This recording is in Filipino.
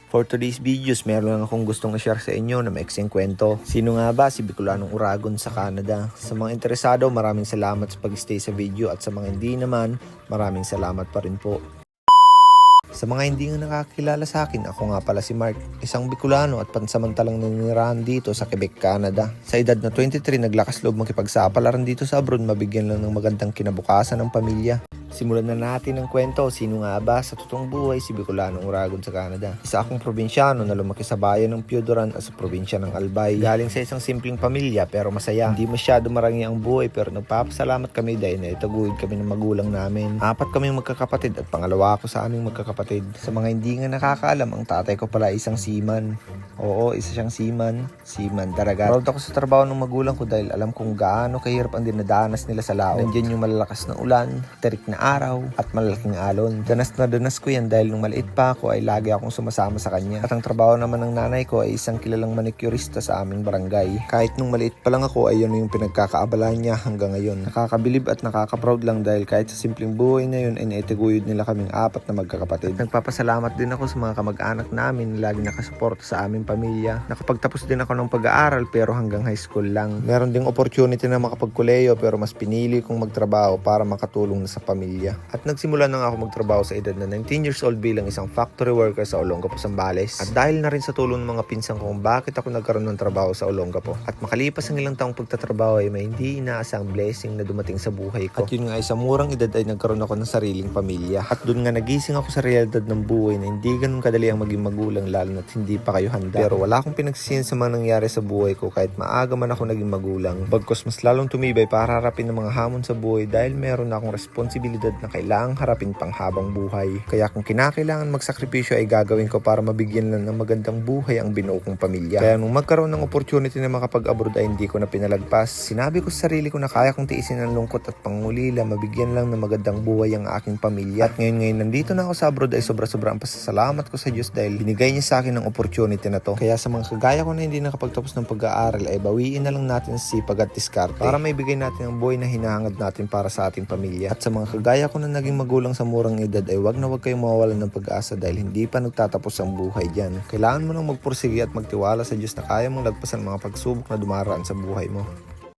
For today's videos, meron lang akong gustong i-share sa inyo na maiksing kwento. Sino nga ba si Bicolanong Uragon sa Canada? Sa mga interesado, maraming salamat sa pag-stay sa video at sa mga hindi naman, maraming salamat pa rin po. Sa mga hindi nga nakakilala sa akin, ako nga pala si Mark, isang Bicolano at pansamantalang naninirahan dito sa Quebec, Canada. Sa edad na 23, naglakas loob makipagsapalaran dito sa abroad, mabigyan lang ng magandang kinabukasan ng pamilya. Simulan na natin ang kwento. Sino nga ba sa totoong buhay si Bicolanong Uragon sa Canada? Isa akong probinsyano na lumaki sa bayan ng Piodoran at sa probinsya ng Albay. Galing sa isang simpleng pamilya pero masaya. Hindi masyado marangi ang buhay pero nagpapasalamat kami dahil naitaguhid kami ng magulang namin. 4 kaming magkakapatid at pangalawa ako sa aming magkakapatid. Sa mga hindi nga nakakaalam, ang tatay ko pala isang seaman. Oo, isa siyang seaman daragat. Proud ako sa trabaho ng magulang ko dahil alam kong gaano kahirap ang dinadanas nila sa laot. Nandiyan yung malalakas na ulan, terik na araw at malalaking alon. Danas na danas ko yan dahil nung maliit pa ako ay lagi akong sumasama sa kanya. At ang trabaho naman ng nanay ko ay isang kilalang manicurista sa aming barangay. Kahit nung maliit pa lang ako ay yun yung pinagkakaabalahan niya hanggang ngayon. Nakakabilib at nakaka-proud lang dahil kahit sa simpleng buhay na yun ay naitaguyod nila kaming 4 na magkakapatid. Nagpapasalamat din ako sa mga kamag-anak namin na lagi nakasuporta sa aming pamilya. Nakapagtapos din ako ng pag-aaral pero hanggang high school lang. Meron ding opportunity na makapagkuleyo pero mas pinili kong magtrabaho para makatulong na sa pamilya. At nagsimula na nga ako magtrabaho sa edad na 19 years old bilang isang factory worker sa Olongapo, Zambales. At dahil na rin sa tulong ng mga pinsan ko kung bakit ako nagkaroon ng trabaho sa Olongapo. At makalipas ang ilang taong pagtatrabaho ay may hindi inaasang blessing na dumating sa buhay ko. At yun nga ay sa murang edad ay nagkaroon ako ng sariling pamilya. At dun nga nagising ako sa realidad ng buhay na hindi ganun kadali ang maging magulang lalo na't hindi pa kayo handa. Pero wala akong pinagsisihan sa mga nangyari sa buhay ko kahit maaga man ako naging magulang. Bagkos mas lalong tumibay para harapin ng mga hamon sa buhay dahil meron na akong responsibilidad na kailangang harapin pang habang buhay. Kaya kung kinakailangan magsakripisyo ay gagawin ko para mabigyan lang ng magandang buhay ang binuo kong pamilya. Kaya nung magkaroon ng opportunity na makapag-abroad ay hindi ko na pinalagpas. Sinabi ko sa sarili ko na kaya kong tiisin ang lungkot at pangulila, mabigyan lang ng magandang buhay ang aking pamilya. At ngayon nandito na ako sa abroad ay sobra-sobra ang pasasalamat ko sa Diyos dahil binigay niya sa akin ng opportunity na to. Kaya sa mga kagaya ko na hindi nakapagtapos ng pag-aaral ay bawiin na lang natin sa sipag at diskarte para maibigay natin ang buhay na hinahangad natin para sa ating pamilya. At sa mga kagaya ko na naging magulang sa murang edad ay wag na wag kayong mawawalan ng pag-asa dahil hindi pa nagtatapos ang buhay dyan. Kailangan mo nang magpursige at magtiwala sa Diyos na kaya mong lagpasan mga pagsubok na dumaraan sa buhay mo.